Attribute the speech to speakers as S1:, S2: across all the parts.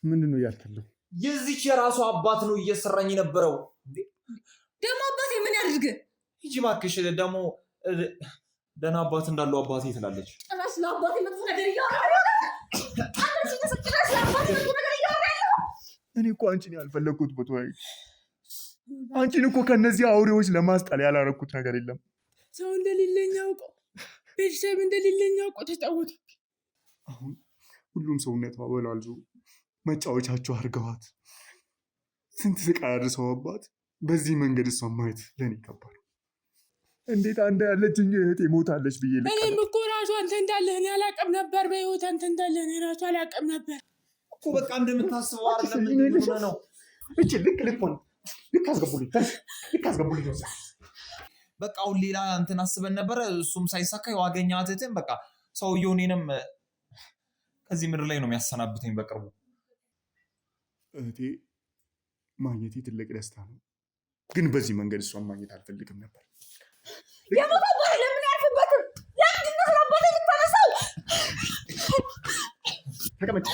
S1: ምንድነው ያልከለው?
S2: የዚች የራሱ አባት ነው እየሰራኝ የነበረው።
S3: ደግሞ አባቴ ምን ያድርግ?
S2: ሂጂ እባክሽ። ደግሞ ደህና አባት እንዳለው አባቴ ትላለች።
S3: ጭራሽ ለአባቴ መጥፎ ነገር
S1: እኔ እኮ አንቺን ያልፈለግኩት ቦታዬ አንቺን እኮ ከነዚህ አውሬዎች ለማስጣል ያላረኩት ነገር የለም።
S4: ሰው እንደሌለኝ አውቀው ቤተሰብ እንደሌለኝ አውቀው ተጫወቱ።
S1: አሁን ሁሉም ሰውነቷ በላልዞ መጫወቻቸው አድርገዋት ስንት ስቃይ አድርሰውባት በዚህ መንገድ እሷን ማየት ለኔ ይከባድ። እንዴት አንድ ያለችኝ እህቴ ሞታለች ብዬ ልቀበል?
S4: እኔም እኮ ራሱ አንተ እንዳለህ እኔ አላውቅም ነበር። በህይወት አንተ እንዳለህ እኔ ራሱ አላውቅም ነበር
S2: እኮ። በቃ እንደምታስበው አይደለም ነው።
S1: እቺ ልክ አስገቡልኝ።
S2: በቃ አሁን ሌላ እንትን አስበን ነበረ። እሱም ሳይሳካ ያገኛት እህትን በቃ ሰውየው እኔንም ከዚህ ምድር ላይ ነው የሚያሰናብተኝ በቅርቡ።
S1: እህቴ ማግኘቴ ትልቅ ደስታ ነው፣ ግን በዚህ መንገድ እሷን ማግኘት አልፈልግም ነበር።
S3: የሞተው ባይ ለምን ያልፍበትም? ለምንድን ነው አባቴ ልታነሳው?
S1: ተቀመጭ።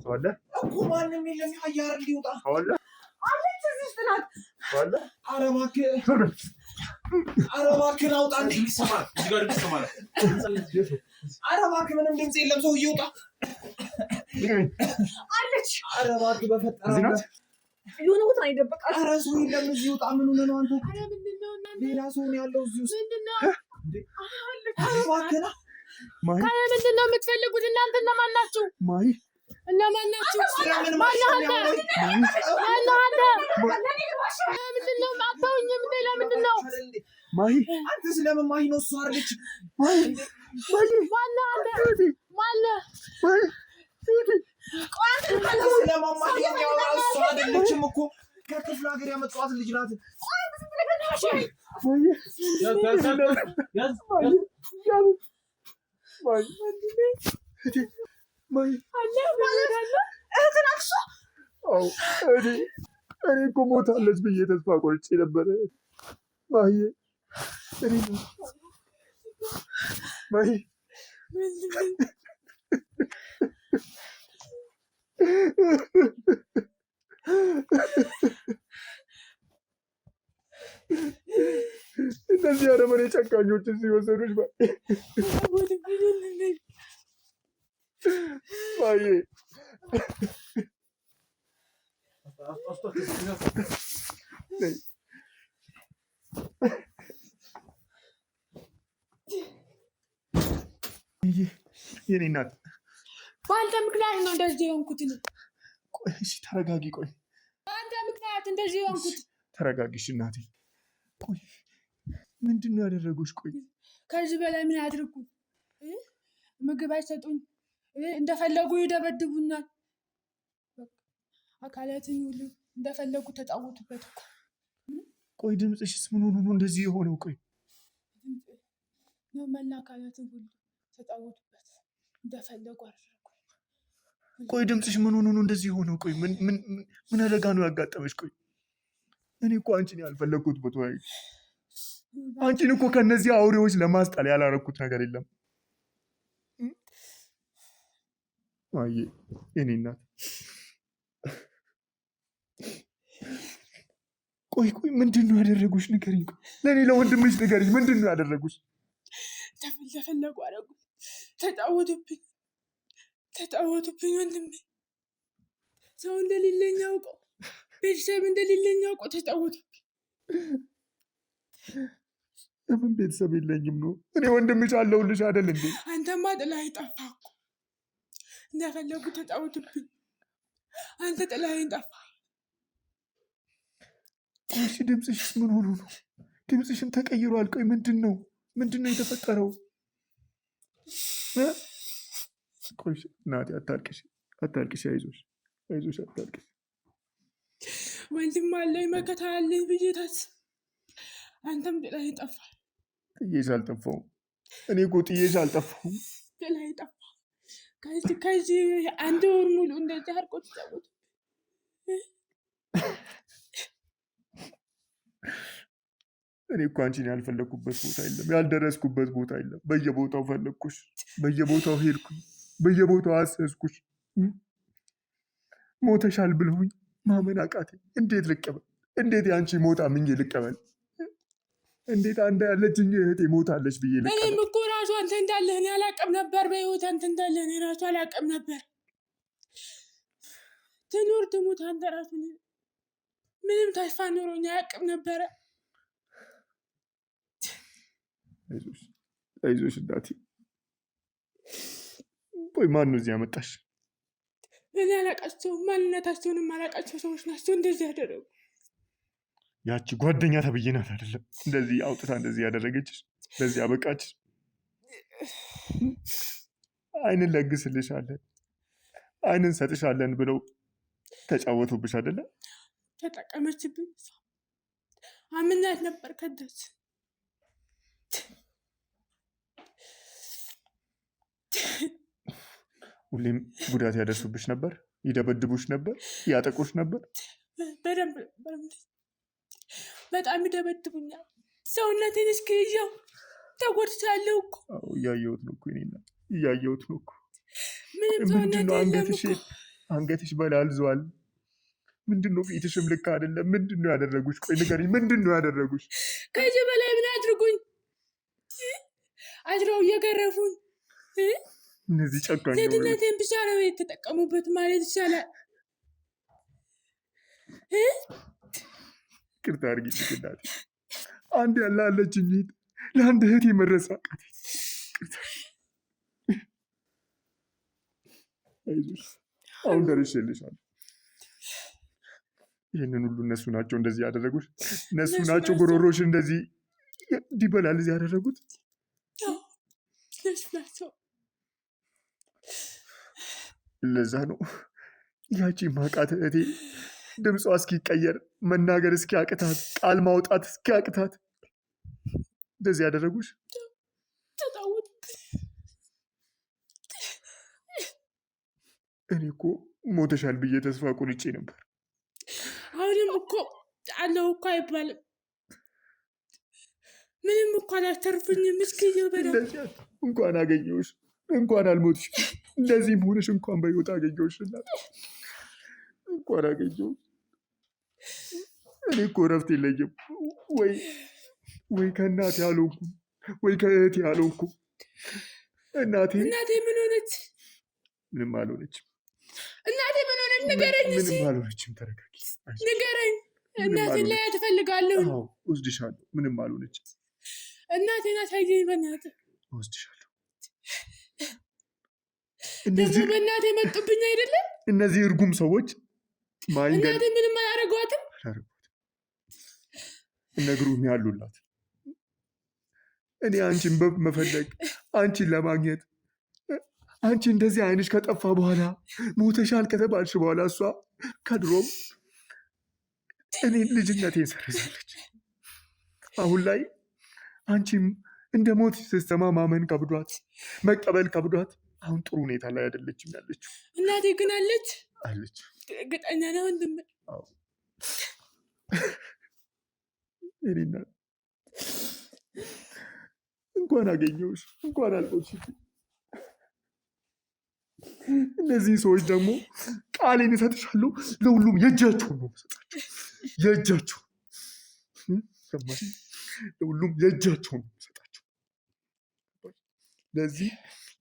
S1: ሰዋለ
S2: እኮ ማንም የለም። ያያር ሊወጣ
S1: ሰዋለ
S3: አለች እዚህ ውስጥ ናት።
S1: ሰዋለ
S2: ኧረ እባክህ አውጣ። እንዴ ይሰማል? እዚህ ጋር ይሰማል። ኧረ እባክህ ምንም ድምፅ የለም። ሰው ይውጣ
S3: አለች።
S2: ኧረ እባክህ በፈጠረ
S3: የሆነ ቦታ ነው የደበቃት።
S2: ኧረ ሰው የለም እዚህ ይውጣ። ምን ሆነህ ነው አንተ?
S4: ኧረ ምንድነው እናንተ?
S2: ሌላ ሰው ነው ያለው እዚህ ውስጥ።
S4: ምንድነው?
S2: ኧረ እባክህ
S1: ማይ
S4: ምንድነው የምትፈልጉት እናንተ? እነማን ናችሁ?
S1: ማይ
S4: እነማን ናችሁ?
S2: ስለምን
S4: ምንድነው አታውኝም እንዴ? ለምንድነው
S1: ማይ
S2: አንተ ስለምን ማይ ነው? እሷ አይደለች
S1: ማይ
S4: ማነህ አንተ? ማነህ?
S2: ስለምን ማይ የሚያወራ? እሷ አይደለችም እኮ ከክፍለ ሀገር ያመጣኋት ልጅ ናት።
S1: እኔ እኮ ሞታለች ብዬ ተስፋ ቆርጬ ነበረ። ማይ እነዚህ አረመኔ ጨካኞችን ሲወሰዱች ማይ የኔ እናት
S4: በአንተ ምክንያት ነው እንደዚህ የሆንኩት።
S1: ቆይ እሺ ተረጋጊ። ቆይ
S4: በአንተ ምክንያት እንደዚህ የሆንኩት።
S1: ተረጋጊሽ እናቴ። ቆይ ምንድን ነው ያደረጉሽ? ቆይ
S4: ከዚህ በላይ ምን ያድርጉኝ? ምግብ አይሰጡኝ፣ እንደፈለጉ ይደበድቡኛል። አካላትን ሁሉ እንደፈለጉ ተጫወቱበት እኮ።
S1: ቆይ ድምፅሽስ ምን ሆኖ ነው እንደዚህ የሆነው? ቆይ
S4: መላ አካላትን ሁሉ ተጫወቱበት፣ እንደፈለጉ አደረጉ።
S1: ቆይ ድምፅሽ ምን ሆኖ ነው እንደዚህ የሆነው? ቆይ ምን አደጋ ነው ያጋጠመሽ? ቆይ እኔ እኮ አንቺን ያልፈለግኩት ቦታዬ አንቺን እኮ ከነዚህ አውሬዎች ለማስጣል ያላረኩት ነገር የለም። ማየ የኔ እናት ቆይ ምንድን ነው ያደረጉሽ? ንገሪኝ። ለእኔ ለወንድምሽ ንገሪኝ። ምንድን ነው ያደረጉሽ?
S4: እንደፈለጉ አደረጉ። ተጫወቱብኝ ወንድሜ። ሰው እንደሌለኝ አውቀው ቤተሰብ እንደሌለኝ አውቀው ተጫወቱብኝ።
S1: ለምን ቤተሰብ የለኝም ነው? እኔ ወንድምሽ አለሁልሽ አይደል እንዴ?
S4: አንተማ ጥላኸኝ ጠፋህ እኮ። እንደፈለጉ ተጫወቱብኝ። አንተ ጥላኸኝ ጠፋህ።
S1: እሺ ድምፅሽስ ምን ሆኖ ነው? ድምፅሽም ተቀይሯል። ቆይ ምንድን ነው የተፈጠረው? ቆይ እናቴ አታልቅሽ፣ አይዞሽ አታልቅሽ።
S4: ወንድም አለኝ መከታ አለኝ ብዬ ታስብ። አንተም ጥላኸኝ ጠፋህ።
S1: ጥዬሽ አልጠፋሁም። እኔ እኮ ጥዬሽ አልጠፋሁም።
S4: ጥላኸኝ ጠፋህ። ከዚህ አንድ ወር ሙሉ እንደዚህ አድርጎ ተጫወቱ።
S1: እኔ እኮ አንቺን ያልፈለግኩበት ቦታ የለም፣ ያልደረስኩበት ቦታ የለም። በየቦታው ፈለግኩሽ፣ በየቦታው ሄድኩኝ፣ በየቦታው አሰስኩሽ። ሞተሻል ብለውኝ ማመን አቃተኝ። እንዴት ልቀበል? እንዴት የአንቺ ሞት አምኜ ልቀበል? እንዴት አንድ ያለችኝ እህቴ ሞታለች ብዬ ልቀበል?
S4: እኔም እኮ ራሱ አንተ እንዳለህ እኔ አላቅም ነበር። በህይወት አንተ እንዳለህ እኔ ራሱ አላቅም ነበር። ትኑር ትሙት አንተ ራሱ ምንም ተስፋ ኖሮኝ አያቅም ነበረ።
S1: አይዞሽ እናቴ። ቆይ ማን ነው እዚህ ያመጣሽ?
S4: እኔ አላቃቸውም፣ ማንነታቸውንም አላቃቸው ሰዎች ናቸው እንደዚህ ያደረጉ።
S1: ያቺ ጓደኛ ተብዬ ናት አይደለም እንደዚህ አውጥታ እንደዚህ ያደረገችሽ፣ እንደዚህ ያበቃችሽ። አይንን ለግስልሻለን፣ አይንን ሰጥሻለን ብለው ተጫወቱብሽ አይደለም?
S4: ተጠቀመችብኝ። አምናት ነበር ከደች።
S1: ሁሌም ጉዳት ያደርሱብሽ ነበር፣ ይደበድቡሽ ነበር፣ ያጠቁሽ ነበር።
S4: በደንብ በጣም ይደበድቡኛል። ሰውነቴን እስከይዤው ተጎድቻለሁ እኮ።
S1: እያየሁት ነው እኮ እኔና እያየሁት ነው እኮ።
S4: ምንም
S1: ምንድነው አንገትሽ በላልዟል። ምንድነው ፊትሽም ልክ አይደለም። ምንድነው ያደረጉሽ? ቆይ ንገሪኝ፣ ምንድነው ያደረጉሽ?
S4: ከዚህ በላይ ምን አድርጉኝ? አድረው እየገረፉኝ።
S1: እነዚህ ጨካኝ
S4: ሴትነቴን ብቻ ነው የተጠቀሙበት ማለት ይቻላል።
S1: ይቅርታ አድርጊልኝ እናቴ። አንድ ያለ አለችኝ ለአንድ እህቴ መድረስ አቃተኝ። አይዞሽ፣ አሁን ደርሼልሻለሁ። ይህንን ሁሉ እነሱ ናቸው እንደዚህ ያደረጉት። እነሱ ናቸው ጎሮሮሽ እንደዚህ እንዲበላል እዚህ ያደረጉት።
S4: እነሱ ናቸው።
S1: ለዛ ነው ያቺ ማቃት እህቴ ድምጿ እስኪቀየር መናገር እስኪያቅታት ቃል ማውጣት እስኪያቅታት እንደዚህ ያደረጉሽ። እኔ እኮ ሞተሻል ብዬ ተስፋ ቆርጬ ነበር።
S4: አሁንም እኮ አለው እኮ አይባልም። ምንም እኮ አላተርፉኝም። እስኪየው
S1: እንኳን አገኘሁሽ፣ እንኳን አልሞትሽ። እንደዚህ መሆንሽ እንኳን በሕይወት አገኘሁሽ እናት፣ እንኳን አገኘሁሽ። እኔ እኮ እረፍት የለኝም። ወይ ከእናቴ አልሆንኩም፣ ወይ ከእህቴ አልሆንኩም። እናቴ
S4: ምን ሆነች?
S1: ምንም አልሆነችም።
S4: እናቴ ምን ሆነች? ንገረኝ።
S1: ምንም አልሆነችም። ተረጋጊ፣
S4: ንገረኝ። እናቴን ላይ ትፈልጋለሁ።
S1: ወስድሻለሁ። ምንም አልሆነችም።
S4: እናቴን አሳየኝ በእናትህ።
S1: ወስድሻለሁ።
S4: ደግሞ በእናቴ መጡብኝ አይደለም
S1: እነዚህ እርጉም ሰዎች።
S4: እናቴ ምንም አላረጓትም።
S1: እነግሩም ያሉላት እኔ አንቺን መፈለግ አንቺን ለማግኘት አንቺ እንደዚህ አይንሽ ከጠፋ በኋላ ሞተሻል ከተባልሽ በኋላ እሷ ከድሮም እኔ ልጅነቴን ሰርዛለች። አሁን ላይ አንቺም እንደ ሞት ስትሰማ ማመን ከብዷት መቀበል ከብዷት አሁን ጥሩ ሁኔታ ላይ አይደለችም ያለችው።
S4: እናቴ ግን አለች።
S1: እርግጠኛ
S4: ነህ ወንድም?
S1: እኔና እንኳን አገኘሁሽ፣ እንኳን አልሞትሽ። እነዚህ ሰዎች ደግሞ ቃሌን እሰጥሻለሁ፣ ለሁሉም የእጃችሁን ነው የምሰጣቸው። የእጃችሁ ለሁሉም የእጃችሁን ነው የምሰጣቸው። ለዚህ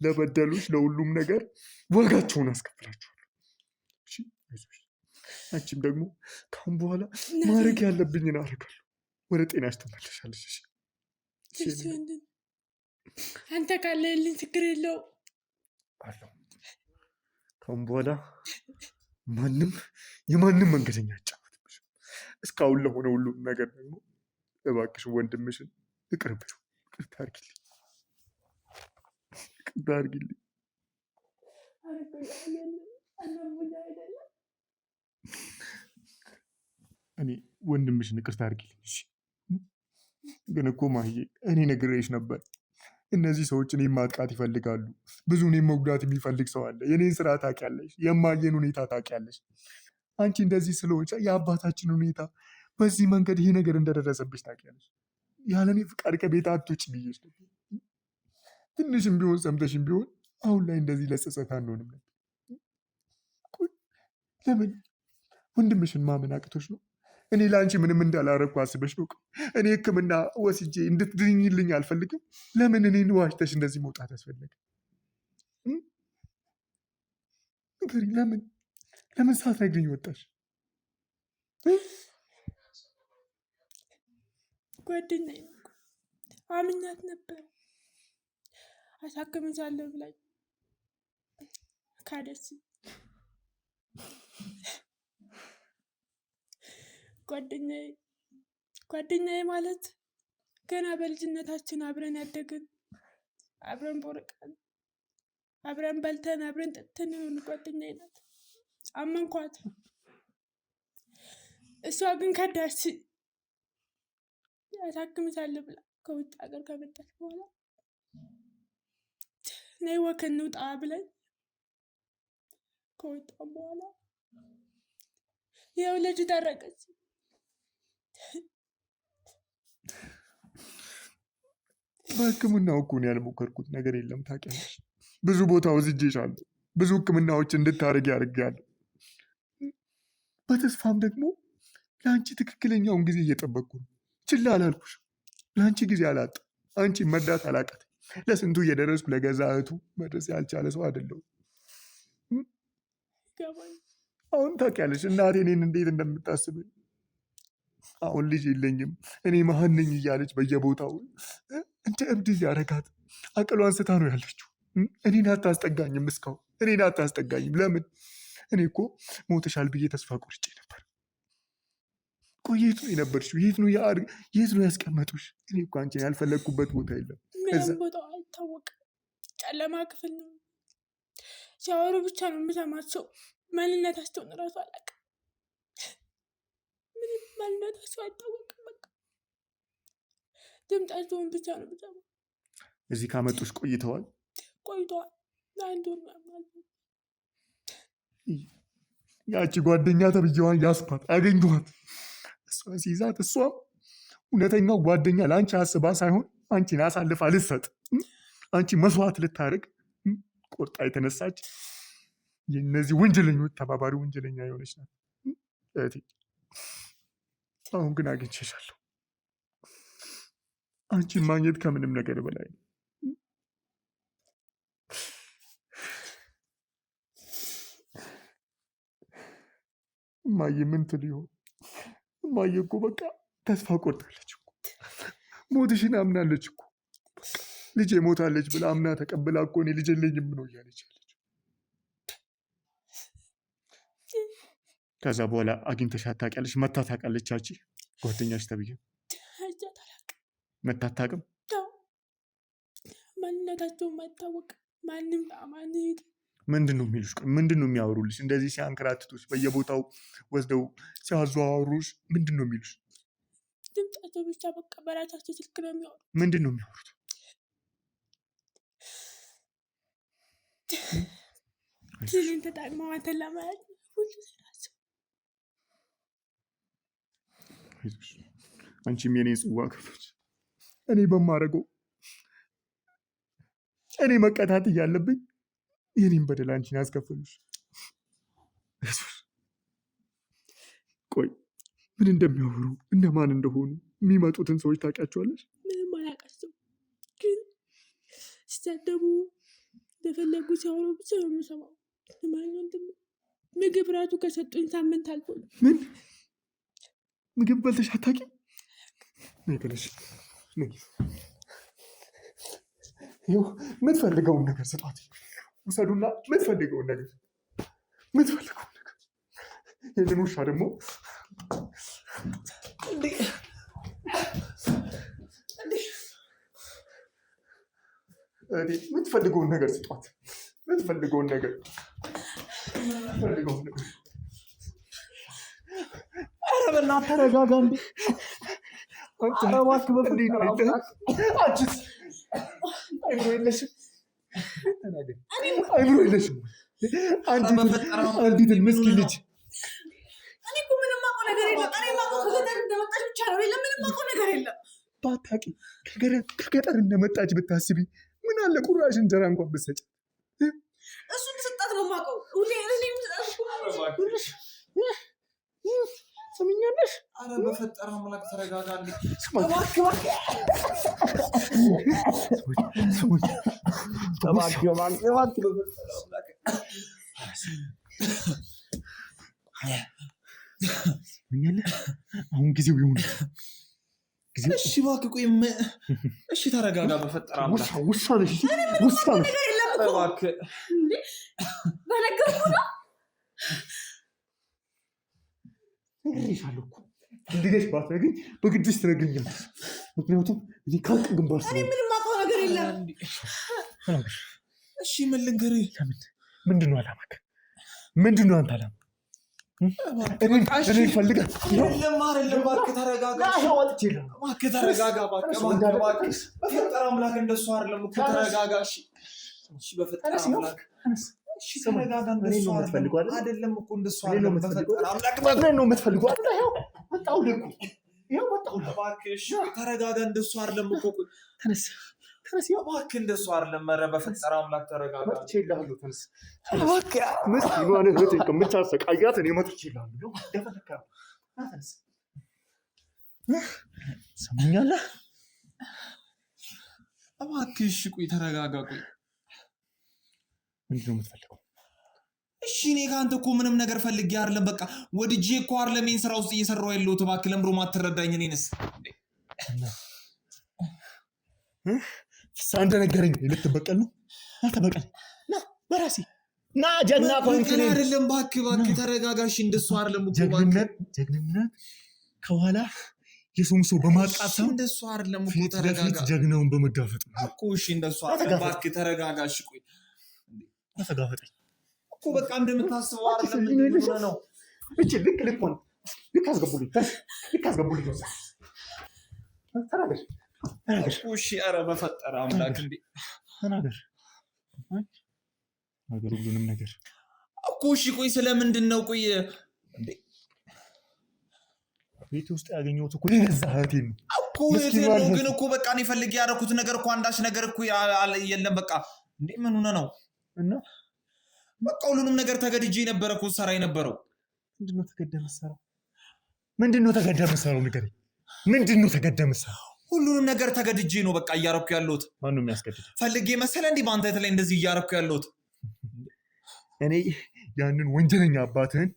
S1: ለበደሉሽ ለሁሉም ነገር ዋጋቸውን አስከፍላችኋለሁ። አንቺም ደግሞ ካሁን በኋላ ማድረግ ያለብኝን አደርጋለሁ። ወደ ጤናሽ ትመለሻለሽ።
S4: አንተ ካለህልኝ ችግር የለው
S1: አለው። ካሁን በኋላ ማንም የማንም መንገደኛ አጫወትብሽ። እስካሁን ለሆነ ሁሉም ነገር ደግሞ እባክሽ ወንድምሽን ይቅር በይው። ይቅርታ አድርጊልኝ፣ ይቅርታ አድርጊልኝ። እኔ ወንድምሽን ይቅርታ አድርጊልኝ። ግን እኮ ማህዬ እኔ ነግሬሽ ነበር። እነዚህ ሰዎች እኔን ማጥቃት ይፈልጋሉ። ብዙ እኔን መጉዳት የሚፈልግ ሰው አለ። የኔን ስራ ታውቂያለሽ፣ የማየን ሁኔታ ታውቂያለሽ። አንቺ እንደዚህ ስለሆንሽ የአባታችን ሁኔታ በዚህ መንገድ ይሄ ነገር እንደደረሰብሽ ታውቂያለሽ። ያለኔ ፍቃድ ከቤት አትውጭ ብዬሽ ነበር። ትንሽም ቢሆን ሰምተሽም ቢሆን አሁን ላይ እንደዚህ ለጸጸት አንሆንም ነበር። ለምን ወንድምሽን ማመን አቅቶሽ ነው? እኔ ለአንቺ ምንም እንዳላረግኩ አስበሽ ነው? እኔ ሕክምና ወስጄ እንድትድኝልኝ አልፈልግም። ለምን እኔን ዋሽተሽ እንደዚህ መውጣት ያስፈለገ? ንገሪኝ፣ ለምን ሳትነግሪኝ ወጣሽ?
S4: ጓደኛዬ አምኛት ነበር አሳክምሻለሁ ብላኝ ካደች። ጓደኛዬ ማለት ገና በልጅነታችን አብረን ያደግን፣ አብረን ቦርቀን፣ አብረን በልተን፣ አብረን ጠጥተን የሆኑ ጓደኛዬ ናት። አመንኳት። እሷ ግን ከዳች። ያሳክምሻለሁ ብላ ከውጭ ሀገር ከመጣች በኋላ ነይ ወክ እንውጣ ብለን ከወጣም በኋላ ይኸው ልጅ ታረቀች።
S1: በሕክምናው እኮ ነው ያልሞከርኩት ነገር የለም ታውቂያለሽ። ብዙ ቦታ ወስጄሻለሁ። ብዙ ሕክምናዎች እንድታደርጊ አድርጌያለሁ። በተስፋም ደግሞ ለአንቺ ትክክለኛውን ጊዜ እየጠበቅኩ ነው። ችላ አላልኩሽ። ለአንቺ ጊዜ አላጣ። አንቺ መርዳት አላቀት። ለስንቱ እየደረስኩ ለገዛ እህቱ መድረስ ያልቻለ ሰው አይደለሁም። አሁን ታውቂያለሽ እናቴ እኔን እንዴት እንደምታስበኝ። አሁን ልጅ የለኝም እኔ መሀን ነኝ እያለች በየቦታው እንደ እብድ እያደረጋት አቅሏን ስታ ነው ያለችው። እኔን አታስጠጋኝም፣ እስካሁን እኔን አታስጠጋኝም። ለምን? እኔ እኮ ሞተሻል ብዬ ተስፋ ቆርጬ ነበር። ቆይ የት ነው የነበርሽው? የት ነው ያስቀመጡሽ? እኔ እኮ አንቺን ያልፈለግኩበት ቦታ የለም።
S4: ምንም ቦታው አይታወቅም። ጨለማ ክፍል ነው። ሲያወሩ ብቻ ነው የምሰማቸው። ማንነታቸውን እራሱ አላውቅም። ምንም ማንነታቸው አይታወቅም። በቃ ድምጣቸውን ብቻ ነው የምሰማው።
S1: እዚህ ካመጡሽ ቆይተዋል?
S4: ቆይተዋል። አንድ ወር ምናምን።
S1: ያቺ ጓደኛ ተብዬዋን ያስኳት አገኘኋት። እሷን ሲይዛት እሷም እውነተኛው ጓደኛ ለአንቺ አስባ ሳይሆን አንቺን አሳልፋ ልትሰጥ፣ አንቺ መስዋዕት ልታደርግ ቆርጣ የተነሳች የእነዚህ ወንጀለኞች ተባባሪ ወንጀለኛ የሆነች ናት እህቴ። አሁን ግን አግኝቼሻለሁ። አንቺን ማግኘት ከምንም ነገር በላይ ነው። እማዬ ምን ትል ይሆን? እማዬ እኮ በቃ ተስፋ ቆርጣለች እኮ። ሞትሽን አምናለች እኮ። ልጄ ሞታለች ብላ አምና ተቀብላ እኮ እኔ ልጅ የለኝም ነው እያለች ያለች። ከዛ በኋላ አግኝተሻት ታውቂያለሽ? መታ ታውቃለች? ያቺ ጓደኛሽ ተብዬ መታ አታውቅም?
S4: ማንነታቸውም አይታወቅም። ማንም ለማን ሄድ
S1: ምንድን ነው የሚሉሽ? ምንድን ነው የሚያወሩልሽ? እንደዚህ ሲያንከራትቱሽ፣ በየቦታው ወስደው ሲያዘዋውሩሽ ምንድን ነው የሚሉሽ?
S4: ድምጻቸው ብቻ በቃ በራሳቸው ስልክ ነው የሚያወሩ።
S1: ምንድን ነው የሚያወሩት?
S4: ስልን ተጠቅመው አንተን ለማለት ሁሉ ስራቸው።
S1: አንቺም የኔ ጽዋ ከፈች። እኔ በማደርገው እኔ መቀጣት እያለብኝ የኔን በደል አንቺን ያስከፈሉሽ። ቆይ ምን እንደሚያወሩ እነማን እንደሆኑ የሚመጡትን ሰዎች ታውቂያቸዋለሽ?
S4: ምንም አላውቃቸው፣ ግን ሲሳደቡ እንደፈለጉ ሲያወሩ ብቻ ነው የምሰማው። ምግብ ራሱ ከሰጡኝ ሳምንት አልፎ።
S1: ምን ምግብ በልተሽ አታውቂም? ይኸው የምትፈልገውን ነገር ስጧት። ውሰዱና የምትፈልገውን ነገር ይህንን ውሻ ደግሞ የምትፈልገውን ነገር ስጧት። የምትፈልገውን ነገር
S2: ኧረ በእናትህ ተረጋጋ እንዴ! ኧረ እባክህ በፍቅር
S1: አንቺስ አይምሮ የለሽም? አይምሮ የለሽም? አንዲትን ምስኪን ልጅ
S3: እኔ እኮ ምንም አውቀው ነገር የለም። እኔ የማውቀው ከገጠር እንደመጣች ብቻ ነው። ምንም አውቀው ነገር የለም።
S1: ባታውቂ ከገጠር እንደመጣች ብታስቢ ምን አለ ቁራሽ እንጀራ እንኳን ብትሰጪ።
S3: እሱን ስጣት ነው የማውቀው።
S1: ሰምኛለሽ?
S2: ኧረ በፈጠረ አምላክ ተረጋጋ።
S1: አሁን ጊዜው ይሁን።
S2: እሺ እባክህ ቆይ። እሺ ተረጋጋ በፈጠረ አምላክ።
S1: ውሳነሽ እባክህ
S3: በነገርኩህ ነው።
S1: እልሻለሁ እኮ እንድገሽ ባትነግሪኝ በግድሽ ትነግሪኛለሽ። ምክንያቱም እኔ ካልቅ ግንባር
S3: እኔ ምንም የማውቀው ነገር የለም።
S2: እሺ ምን ልንገርህ?
S1: ምንድን ነው ዓላማህ? ምንድን ነው አንተ ዓላማ? እኔን ፈልገህ
S2: የለም አይደለም። እባክህ ተረጋጋ። እባክህ ተረጋጋ። እባክህ በፈጠረ አምላክ እንደሱ አይደለም እኮ ተረጋጋ። እሺ በፈጠረ አምላክ እሺ ተረጋጋ። እንደሱ አይደለም እኮ እንደሱ አይደለም። በፈጠረ አምላክ
S1: ነው የምትፈልገው አይደል? ይኸው መጣሁልህ።
S2: እባክህ እሺ ተረጋጋ። እንደሱ አይደለም እኮ
S1: ተነስ
S2: እባክህ እንደሱ አይደለም። ኧረ በፈጠረ አምላክ ተረጋጋ።
S1: መጥቼልሃለሁ። ተነስ እባክህ። ምስኪኗን እህቴን ከምታሰቃያት እኔ መጥቼልሃለሁ። ተነስ። ሰማኛለህ?
S2: እባክህ እሺ ቆይ ተረጋጋ። ቆይ
S1: ምንድን ነው የምትፈልገው?
S2: እሺ እኔ ከአንተ እኮ ምንም ነገር ፈልጌ አይደለም። በቃ ወድጄ እኮ አይደለም ይሄን ስራ ውስጥ እየሰራሁ ያለሁት። እባክህ ለምሮ ማትረዳኝ እኔንስ
S1: ፍስሀ እንደነገረኝ ልትበቀል ነው። አልተበቀል ና በራሴ ና ጀግና ኮንክሬት
S2: አይደለም። እባክህ ተረጋጋሽ። እንደሱ አይደለም እኮ
S1: ጀግንነት ከኋላ የሰውን ሰው በማጥቃት ሰው
S2: እንደሱ አይደለም እኮ ተረጋጋ።
S1: ጀግናውን በመጋፈጥ
S2: እኮ እሺ እንደሱ አይደለም። እባክህ ተረጋጋሽ። ቆይ
S1: ተጋፈጠኝ
S2: እኮ በቃ እንደምታስበው አይደለም ነው።
S1: እቺ ልክ አስገቡልኝ። ተናገር
S2: እሺ። ኧረ በፈጠረ አምላክ እንዴ
S1: ተናገር ሁሉንም ነገር
S2: እኮ እሺ። ቆይ ስለምንድን ነው? ቆይ እንዴ
S1: ቤት ውስጥ ያገኘሁት እኮ የገዛ እህቴን ነው
S2: እኮ እህቴን ነው። ግን እኮ በቃ እኔ ፈልጌ ያደረኩት ነገር እኮ አንዳች ነገር እኮ የለም። በቃ እንዴ ምን ሆነ ነው?
S1: እና
S2: በቃ ሁሉንም ነገር ተገድጄ ነበረ እኮ ሰራ የነበረው።
S1: ምንድነው ተገደህ መሰራው? ንገረኝ። ምንድነው ተገደህ መሰራው?
S2: ሁሉንም ነገር ተገድጄ ነው በቃ እያረኩ ያለሁት።
S1: ማን ነው የሚያስገድድ?
S2: ፈልጌ መሰለ እንዲህ በአንተ ላይ እንደዚህ እያረኩ ያለሁት።
S1: እኔ ያንን ወንጀለኛ አባትህን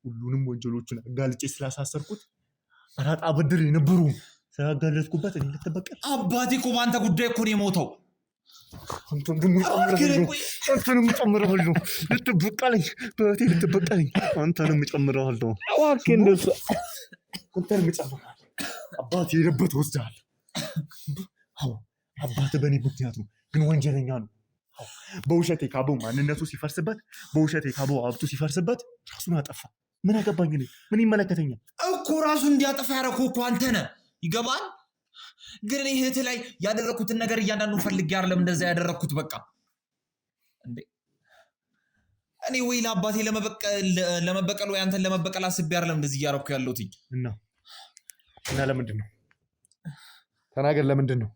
S1: ሁሉንም ወንጀሎቹን አጋልጬ ስላሳሰርኩት አራጣ ብድር የነበሩ ስላጋለጥኩበት እኔ ልትበቀል?
S2: አባቴ እኮ በአንተ ጉዳይ እኮ ነው የሞተው።
S1: አንተንም ጨምረዋለሁ። ልትበቀለኝ በእህቴ ልትበቀለኝ አንተንም ጨምረዋለሁ።
S2: እባክህ እንደሱ
S1: አንተንም ጨምረዋለሁ። አባቴ የሄደበት ወስደሃለሁ። አባትህ በእኔ ምክንያት ነው፣ ግን ወንጀለኛ ነው። በውሸት የካበው ማንነቱ ሲፈርስበት፣ በውሸት የካበው ሀብቱ ሲፈርስበት ራሱን አጠፋ። ምን አገባኝ? ምን ይመለከተኛል
S2: እኮ ራሱ እንዲያጠፋ ያደረኩህ እኮ አንተ ነህ። ይገባል? ግን እኔ እህትህ ላይ ያደረኩትን ነገር እያንዳንዱ ፈልጌ አይደለም እንደዛ ያደረኩት። በቃ እንዴ እኔ ወይ ለአባቴ ለመበቀል ወይ አንተን ለመበቀል አስቤ አይደለም እንደዚህ እያደረኩ ያለሁት።
S1: እና ለምንድን ነው? ተናገር። ለምንድን ነው?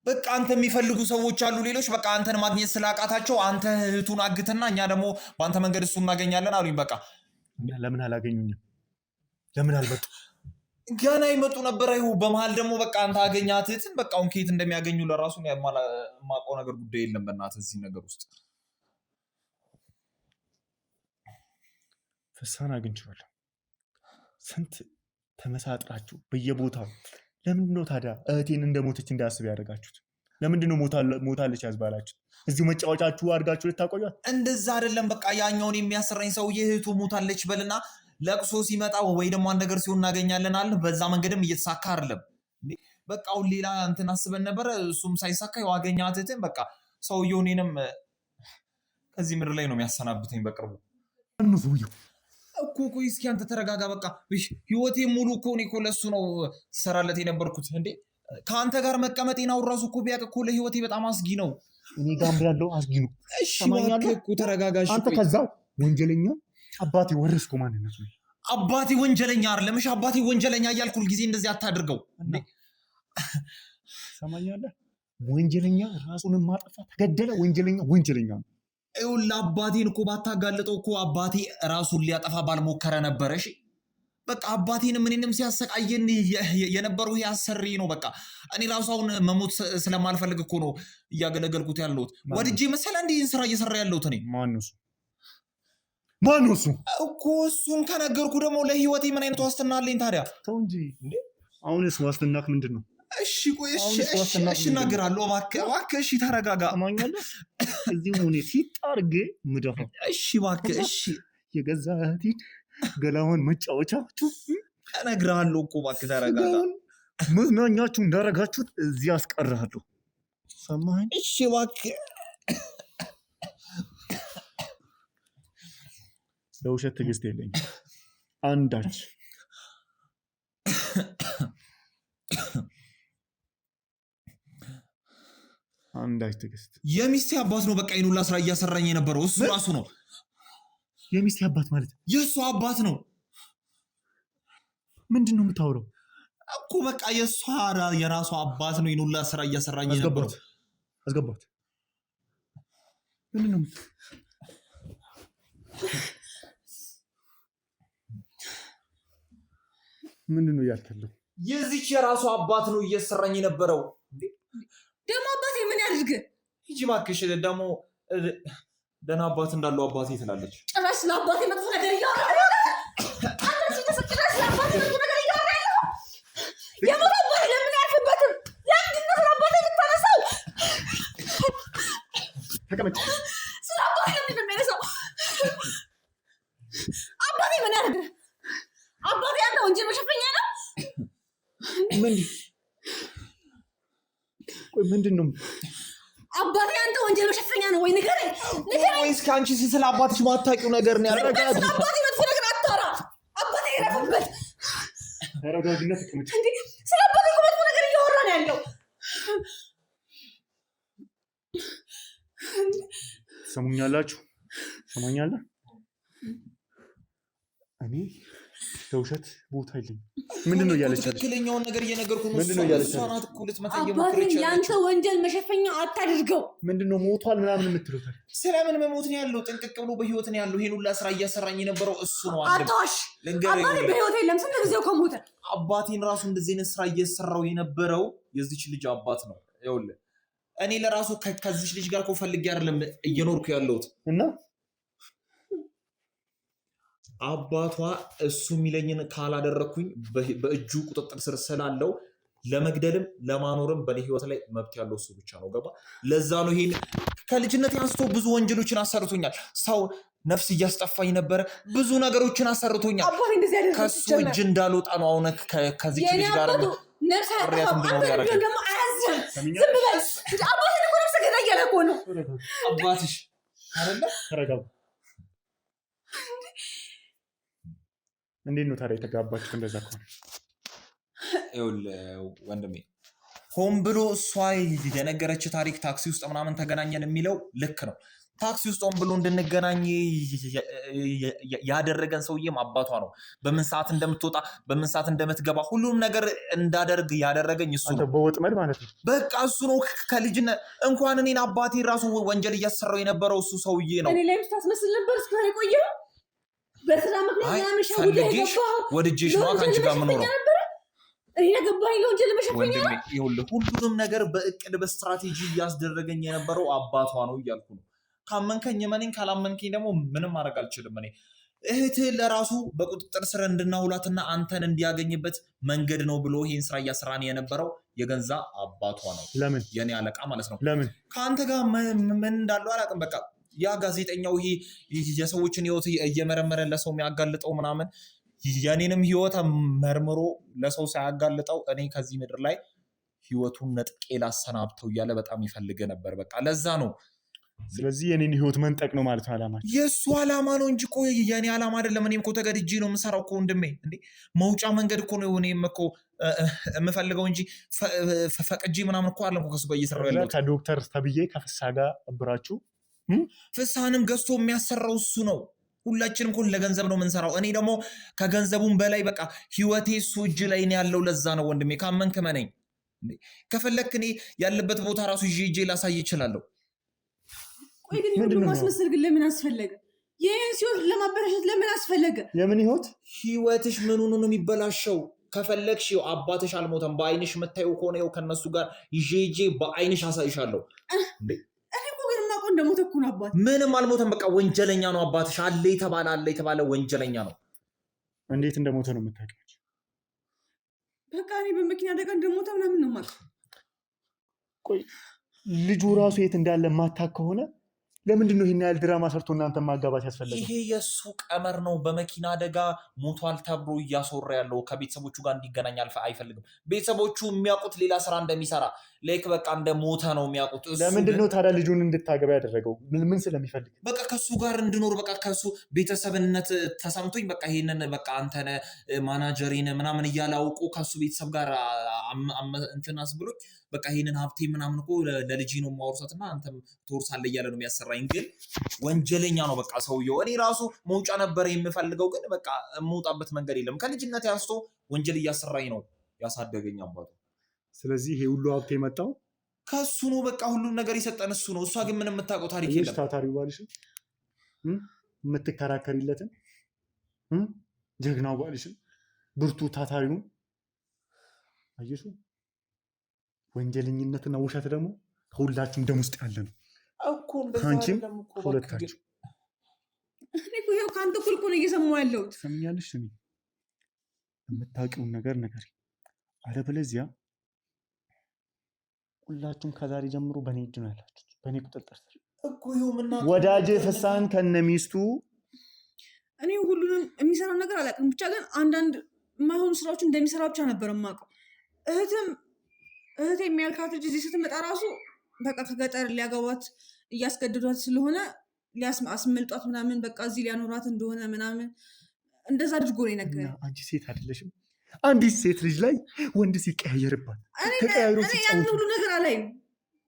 S2: በቃ አንተ የሚፈልጉ ሰዎች አሉ ሌሎች። በቃ አንተን ማግኘት ስላቃታቸው አንተ እህቱን አግተና እኛ ደግሞ በአንተ መንገድ እሱ እናገኛለን አሉኝ። በቃ
S1: ለምን አላገኙኝም? ለምን አልመጡ?
S2: ገና ይመጡ ነበር። ይሁ በመሀል ደግሞ በቃ አንተ አገኛት እህትን። በቃ አሁን ከየት እንደሚያገኙ ለራሱ የማውቀው ነገር ጉዳይ የለም። በእናትህ እዚህ ነገር ውስጥ
S1: ፍስሀን አግኝቼዋለሁ። ስንት ተመሳጥራችሁ በየቦታው። ለምንድን ነው ታዲያ እህቴን እንደሞተች እንዳያስብ ያደርጋችሁት? ለምንድን ነው ሞታለች ያዝባላችሁት? እዚሁ መጫወቻችሁ አድርጋችሁ ልታቆያት?
S2: እንደዛ አይደለም። በቃ ያኛውን የሚያሰራኝ ሰውዬ እህቱ ሞታለች በልና ለቅሶ ሲመጣ ወይ ደግሞ አንድ ነገር ሲሆን እናገኛለን አለ። በዛ መንገድም እየተሳካ አይደለም። በቃ አሁን ሌላ እንትን አስበን ነበረ፣ እሱም ሳይሳካ ያገኛት እህትን በቃ ሰውየው እኔንም ከዚህ ምድር ላይ ነው የሚያሰናብተኝ በቅርቡ።
S1: ሰውየው
S2: እኮ ቆይ እስኪ አንተ ተረጋጋ። በቃ ህይወቴ ሙሉ እኮ እኔ እኮ ለሱ ነው ሰራለት የነበርኩት። እንዴ ከአንተ ጋር መቀመጤን አሁን ራሱ እኮ ቢያውቅ እኮ ለህይወቴ በጣም አስጊ ነው።
S1: እኔ ጋር ያለው አስጊ ነው።
S2: እሺ እባክህ እኮ ተረጋጋሽ።
S1: አንተ ከዛው ወንጀለኛ አባቴ ወረስኩ ማንነቱ።
S2: አባቴ ወንጀለኛ አይደለም። እሺ አባቴ ወንጀለኛ እያልኩ ሁልጊዜ እንደዚህ አታድርገው እንዴ።
S1: ሰማኛለህ? ወንጀለኛ ራሱን ማጠፋ ተገደለ። ወንጀለኛ ነው።
S2: ይኸውልህ አባቴን እኮ ባታጋልጠው እኮ አባቴ ራሱን ሊያጠፋ ባልሞከረ ነበረ። እሺ በቃ አባቴንም እኔንም ሲያሰቃየን የነበረው ይሄ አሰሪ ነው። በቃ እኔ ራሱ አሁን መሞት ስለማልፈልግ እኮ ነው እያገለገልኩት ያለሁት። ወድጄ መሰለህ እንዲህ ስራ እየሰራ ያለሁት እኔ።
S1: ማነው እሱ
S2: እኮ? እሱን ከነገርኩ ደግሞ ለህይወቴ ምን አይነት ዋስትና አለኝ ታዲያ?
S1: ተው እንጂ አሁንስ ዋስትናክ ምንድን ነው?
S2: እሺ ቆይ እሺ እናገራለሁ። እባክህ እሺ ተረጋጋ።
S1: ሰማኛለህ? እዚህ ሆኔ ሲጣርግ ምደፋ።
S2: እሺ እባክህ እሺ።
S1: የገዛ እህቴን ገላዋን መጫወቻችሁ
S2: እነግርሃለሁ እኮ እባክህ ተረጋጋ።
S1: መዝናኛችሁ እንዳረጋችሁት እዚህ አስቀርሃለሁ። ሰማኸኝ?
S2: እሺ እባክህ።
S1: ለውሸት ትዕግስት የለኝም አንዳች። ትዕግስት
S2: የሚስቴ አባት ነው። በቃ ይኑላ ስራ እያሰራኝ የነበረው እሱ ራሱ ነው።
S1: የሚስቴ አባት ማለት
S2: የእሱ አባት ነው።
S1: ምንድን ነው የምታወራው
S2: እኮ? በቃ የራሱ አባት ነው። ይኑላ ስራ እያሰራኝ የነበረው።
S1: አስገባት። ምንድን ነው እያልከለው?
S2: የዚች የራሱ አባት ነው እየሰራኝ የነበረው።
S3: ደግሞ አባቴ ምን ያድርግ?
S2: ሂጂ እባክሽ። ደግሞ ደህና አባት እንዳለው አባቴ ትላለች።
S3: ጭራሽ ስለ አባቴ መጥፎ ነገር እያወራ የሞት አባቴ ለምን አያልፍበትም? ለምንድን ነው ስለ አባቴ የምታነሳው?
S1: ተቀመጭ።
S3: ስለ አባቴ ለምንድን ነው የሚያነሳው? አባቴ ምን ያድርግ? አባቴ አንተ ወንጀል መሸፈኛ ነው።
S1: ምንድን ነው
S3: አባቴ አንተ ወንጀል መሸፈኛ ነው ወይ? ንገረኝ።
S2: ወይስ ከአንቺ ስለ አባትሽ ማታውቂው ነገር ነው?
S3: ያረጋጋል። ስለ አባቴ መጥፎ ነገር አታወራ። አባቴ ይረፍበት።
S1: ተረጋግነት ተቀመጭ።
S3: ስለ አባቴ መጥፎ ነገር እያወራ ነው ያለው።
S1: ሰሙኛላችሁ? ሰማኛለህ? እኔ ለውሸት ቦታ የለኝም። ምንድን ነው እያለች?
S2: ትክክለኛውን ነገር እየነገርኩ ነው።
S1: ምንድን ነው እያለች?
S3: አባቴን የአንተ ወንጀል መሸፈኛ አታድርገው።
S1: ምንድን ነው ሞቷል ምናምን የምትለው?
S2: ስለምን መሞት ነው ያለው? ጥንቅቅ ብሎ በህይወት ነው ያለው። ይሄን ሁላ ስራ እያሰራኝ የነበረው እሱ ነው።
S3: አታዋሽ። አባቴ በህይወት የለም። ስንት ጊዜው ከሞተ።
S2: አባቴን ራሱ እንደዚህ አይነት ስራ እየሰራው የነበረው የዚች ልጅ አባት ነው። ይኸውልህ እኔ ለራሱ ከዚች ልጅ ጋር እኮ ፈልጌ አይደለም እየኖርኩ ያለሁት
S1: እና
S2: አባቷ እሱ የሚለኝን ካላደረኩኝ በእጁ ቁጥጥር ስር ስላለው ለመግደልም ለማኖርም በኔ ህይወት ላይ መብት ያለው እሱ ብቻ ነው። ገባ? ለዛ ነው ይሄን ከልጅነት አንስቶ ብዙ ወንጀሎችን አሰርቶኛል። ሰው ነፍስ እያስጠፋኝ ነበረ። ብዙ ነገሮችን አሰርቶኛል። ከሱ እጅ እንዳልወጣ ነው አሁን ከዚህ ልጅ ጋር
S3: ነፍስ አያጠፋም። አንተ ደግሞ አያዝም። ዝም ብለህ አባትህ እኮ ነፍስ ገዳይ እያለ እኮ ነው።
S2: አባትሽ አይደለ?
S1: ተረጋጉ። እንዴት ነው ታዲያ የተጋባችሁት? እንደዛ ከሆነ
S2: ይኸውልህ ወንድሜ ሆን ብሎ እሷ የነገረች ታሪክ ታክሲ ውስጥ ምናምን ተገናኘን የሚለው ልክ ነው። ታክሲ ውስጥ ሆን ብሎ እንድንገናኝ ያደረገን ሰውዬም አባቷ ነው። በምን ሰዓት እንደምትወጣ በምን ሰዓት እንደምትገባ ሁሉም ነገር እንዳደርግ ያደረገኝ እሱ ነው።
S1: በወጥመድ ማለት ነው።
S2: በቃ እሱ ነው። ከልጅነት እንኳን እኔን አባቴ ራሱ ወንጀል እያሰራው የነበረው እሱ ሰውዬ ነው።
S3: እኔ ላይ ታስመስል ነበር እስከ ቆየው በስራ ምክንያት
S2: ፈልጌሽ ወድጄሽ ነው ከአንቺ ጋር የምኖረው።
S3: ወንድሜ
S2: ይኸውልህ ሁሉንም ነገር በእቅድ በስትራቴጂ እያስደረገኝ የነበረው አባቷ ነው እያልኩ ነው። ካመንከኝ እመነኝ፣ ካላመንከኝ ደግሞ ምንም ማድረግ አልችልም። እኔ እህትህ ለራሱ በቁጥጥር ስር እንድናውላትና አንተን እንዲያገኝበት መንገድ ነው ብሎ ይህን ስራ እያሰራን የነበረው የገንዛ አባቷ ነው።
S1: ለምን?
S2: የኔ አለቃ ማለት ነው።
S1: ለምን?
S2: ከአንተ ጋር ምን እንዳለው አላውቅም። በቃ ያ ጋዜጠኛው ይሄ የሰዎችን ህይወት እየመረመረ ለሰው የሚያጋልጠው ምናምን የኔንም ህይወት መርምሮ ለሰው ሳያጋልጠው እኔ ከዚህ ምድር ላይ ህይወቱን ነጥቄ ላሰናብተው እያለ በጣም ይፈልገ ነበር። በቃ ለዛ ነው።
S1: ስለዚህ የኔን ህይወት መንጠቅ ነው ማለት አላማ።
S2: የእሱ አላማ ነው እንጂ እኮ የኔ አላማ አይደለም። እኔም እኮ ተገድጄ ነው የምሰራው እኮ ወንድሜ። እንዴ መውጫ መንገድ እኮ ነው እኔም እኮ የምፈልገው እንጂ ፈቅጄ ምናምን እኮ አለም ከሱ ጋር እየሰራው ያለው።
S1: ከዶክተር ተብዬ ከፍሳ ጋር አብራችሁ
S2: ፍሳህንም ገዝቶ የሚያሰራው እሱ ነው። ሁላችንም እኮ ለገንዘብ ነው የምንሰራው። እኔ ደግሞ ከገንዘቡም በላይ በቃ ህይወቴ እሱ እጅ ላይ ነው ያለው። ለዛ ነው ወንድሜ ካመንክ መነኝ። ከፈለክ እኔ ያለበት ቦታ ራሱ ይዤ ላሳይ ይችላለሁ።
S3: ቆይ ግን ሁሉ ማስመሰል ግን ለምን አስፈለገ? ይህን ሲሆን ለማበላሸት ለምን አስፈለገ?
S1: የምን
S2: ህይወትሽ ምኑን ነው የሚበላሸው? ከፈለግሽ አባትሽ አልሞተም። በአይንሽ የምታየው ከሆነ ይኸው ከነሱ ጋር ይዤ በአይንሽ አሳይሻለሁ።
S3: እኔ እኮ ግን የማውቀው እንደሞተ እኮ ነው አባት።
S2: ምንም አልሞተም። በቃ ወንጀለኛ ነው አባትሽ። አለ የተባለ ወንጀለኛ ነው።
S1: እንዴት እንደሞተ ነው የምታውቂው?
S3: በቃ እኔ በመኪና አደጋ እንደሞተ ምናምን ነው የማውቀው።
S1: ቆይ ልጁ ራሱ የት እንዳለ ማታውቅ ከሆነ ለምንድን ነው ይሄን ያህል ድራማ ሰርቶ እናንተ ማጋባት ያስፈለገው?
S2: ይሄ የእሱ ቀመር ነው። በመኪና አደጋ ሞቷል ተብሎ እያስወራ ያለው ከቤተሰቦቹ ጋር እንዲገናኝ አይፈልግም። ቤተሰቦቹ የሚያውቁት ሌላ ስራ እንደሚሰራ ላይክ በቃ እንደ ሞተ ነው የሚያውቁት።
S1: ለምንድን ነው ታዲያ ልጁን እንድታገባ ያደረገው? ምን ስለሚፈልግ?
S2: በቃ ከሱ ጋር እንድኖር በቃ ከሱ ቤተሰብነት ተሰምቶኝ በቃ ይሄንን በቃ አንተነ ማናጀሪን ምናምን እያላውቁ ከሱ ቤተሰብ ጋር እንትናስ ብሎኝ በቃ ይሄንን ሀብቴ ምናምን እኮ ለልጅ ነው ማውርሳትና አንተም ትወርሳለህ እያለ ነው የሚያሰራኝ። ግን ወንጀለኛ ነው በቃ ሰውየው። እኔ ራሱ መውጫ ነበር የምፈልገው፣ ግን በቃ የምወጣበት መንገድ የለም። ከልጅነት ያስቶ ወንጀል እያሰራኝ ነው ያሳደገኝ አባቱ።
S1: ስለዚህ ይሄ ሁሉ ሀብቴ የመጣው
S2: ከሱ ነው። በቃ ሁሉን ነገር የሰጠን እሱ ነው። እሷ ግን ምንም የምታውቀው ታሪክ የለም።
S1: ታታሪው ባልሽ የምትከራከሪለትን ጀግናው ባልሽን ብርቱ ታታሪውን አየሹ። ወንጀለኝነትና ውሸት ደግሞ ከሁላችሁም ደም ውስጥ ያለ ነው
S2: እኮ።
S1: አንቺም ሁለታችሁ።
S3: እኔ እኮ ይኸው ከአንተ እኩል እኮ ነው እየሰማሁ ያለሁት።
S1: ትሰሚኛለሽ? ስሚ፣ የምታውቂውን ነገር ንገሪኝ፣ አለበለዚያ ሁላችሁም ከዛሬ ጀምሮ በእኔ እጅ ነው ያላችሁት፣ በእኔ ቁጥጥር ስር
S2: እኮ። ይኸው
S1: ወዳጄ ፍሳህን ከነሚስቱ
S3: እኔ ሁሉንም የሚሰራው ነገር አላውቅም፣ ብቻ ግን አንዳንድ የማይሆኑ ስራዎች እንደሚሰራ ብቻ ነበር የማውቀው። እህቴ የሚያልካት ልጅ እዚህ ስትመጣ ራሱ በቃ ከገጠር ሊያገባት እያስገድዷት ስለሆነ አስመልጧት ምናምን በቃ እዚህ ሊያኖራት እንደሆነ ምናምን እንደዛ አድርጎ ነው የነገረኝ።
S1: አንቺ ሴት አይደለሽም? አንዲት ሴት ልጅ ላይ ወንድ ሲቀያየርባት ተቀያይሮ
S3: ያን ሁሉ ነገር አላይም።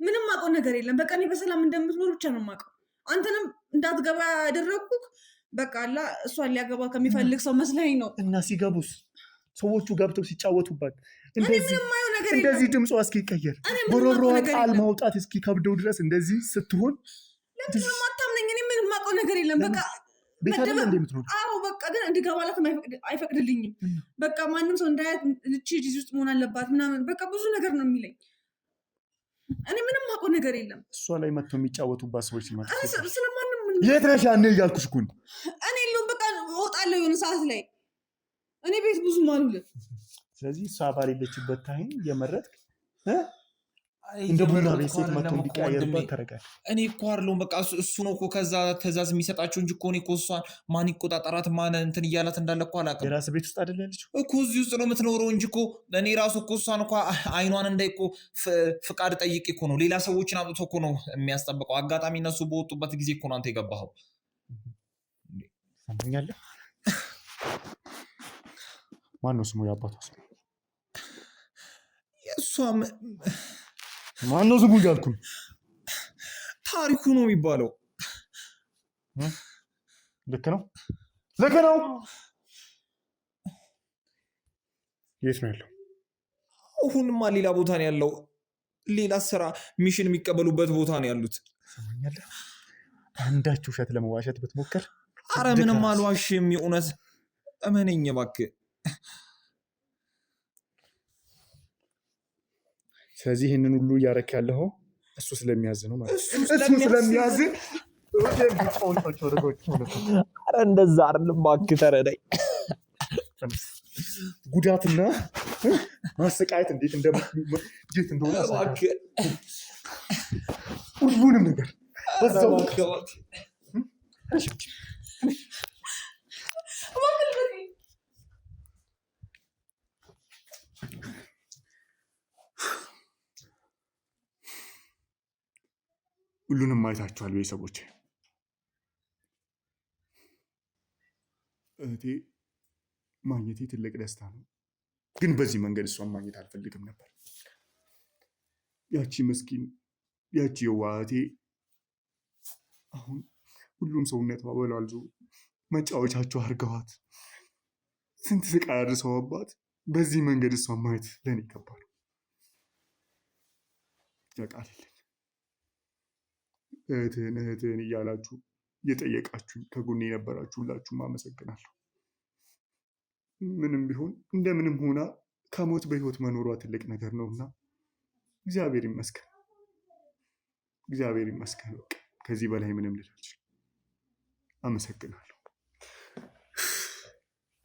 S3: ምንም አውቀው ነገር የለም። በቃ እኔ በሰላም እንደምትኖር ብቻ ነው የማውቀው። አንተንም እንዳትገባ ያደረግኩህ በቃ እሷን ሊያገባ ከሚፈልግ ሰው መስለኝ ነው።
S1: እና ሲገቡስ ሰዎቹ ገብተው ሲጫወቱባት እንደዚህ ድምጿ እስኪቀየር ጉሮሮዋ ቃል ማውጣት እስኪከብደው ድረስ እንደዚህ ስትሆን
S3: ለምን አታምነኝ? እኔ ምንም የማውቀው ነገር የለም። በቃ አዎ በቃ ግን እንድገባላት አይፈቅድልኝም። በቃ ማንም ሰው እንዳያት ልጅ ውስጥ መሆን አለባት ምናምን በቃ ብዙ ነገር ነው የሚለኝ። እኔ ምንም የማውቀው ነገር የለም።
S1: እሷ ላይ መጥተው የሚጫወቱባት ሰዎች ሲመጡ
S3: ስለማንም
S1: የት ነሽ ያኔ እያልኩሽ እኮ ነው።
S3: እኔ የለውም በቃ እወጣለሁ የሆነ ሰዓት ላይ እኔ ቤት ብዙም አልውልም።
S1: ስለዚህ እሷ ባሌለችበት ታይም እየመረጥክ እንደ ቡና ቤት ሴት መጥቶ እንዲቀያየርባት ታደርጋለህ።
S2: እኔ እኮ አይደለሁም በቃ እሱ ነው እኮ ከዛ ትእዛዝ የሚሰጣቸው እንጂ እኮ እኔ እኮ እሷን ማን ይቆጣጠራት ማን እንትን እያላት እንዳለ እኮ አላውቅም።
S1: የራስ ቤት ውስጥ አይደል ያለችው
S2: እኮ እዚህ ውስጥ ነው የምትኖረው እንጂ እኮ እኔ ራሱ እኮ እሷን እኮ አይኗን እንዳይ እኮ ፍቃድ ጠይቄ እኮ ነው ሌላ ሰዎችን አምጥቶ እኮ ነው የሚያስጠብቀው። አጋጣሚ እነሱ በወጡበት ጊዜ እኮ ነው አንተ የገባኸው።
S1: ሰማኛለህ? ማነው ስሙ? የአባቷ ስሙ
S2: የእሷም
S1: ማነው ስሙ እያልኩ ነው።
S2: ታሪኩ ነው የሚባለው።
S1: ልክ ነው ልክ ነው። የት ነው ያለው?
S2: አሁንማ ሌላ ቦታ ነው ያለው። ሌላ ስራ ሚሽን የሚቀበሉበት ቦታ ነው ያሉት።
S1: ሰማኛለህ? አንዳች ውሸት ለመዋሸት ብትሞክር።
S2: አረ ምንም አልዋሽም፣ የእውነት እመነኝ እባክህ።
S1: ስለዚህ ይህንን ሁሉ እያረክ ያለው እሱ ስለሚያዝ ነው ማለት ነው። እሱ ስለሚያዝ
S2: አረ እንደዛ አይደለም እባክህ ተረዳኝ።
S1: ጉዳትና ማሰቃየት እንዴት እንደሆነ
S2: እባክህ
S1: ሁሉንም ነገር በዛው ሁሉንም አይታችኋል ቤተሰቦች። እህቴ ማግኘቴ ትልቅ ደስታ ነው፣ ግን በዚህ መንገድ እሷን ማግኘት አልፈልግም ነበር። ያቺ ምስኪን ያቺ የዋህ እህቴ አሁን ሁሉም ሰውነቷ በላልዞ መጫወቻቸው አድርገዋት ስንት ስቃይ አድርሰውባት በዚህ መንገድ እሷን ማየት ለእኔ ይገባል። ያቃልልኝ እህትህን እያላችሁ እየጠየቃችሁኝ ከጎኔ የነበራችሁ ሁላችሁም አመሰግናለሁ። ምንም ቢሆን እንደምንም ሆና ከሞት በህይወት መኖሯ ትልቅ ነገር ነውና እግዚአብሔር ይመስገን፣ እግዚአብሔር ይመስገን። በቃ ከዚህ በላይ ምንም ልል አልችልም። አመሰግናለሁ።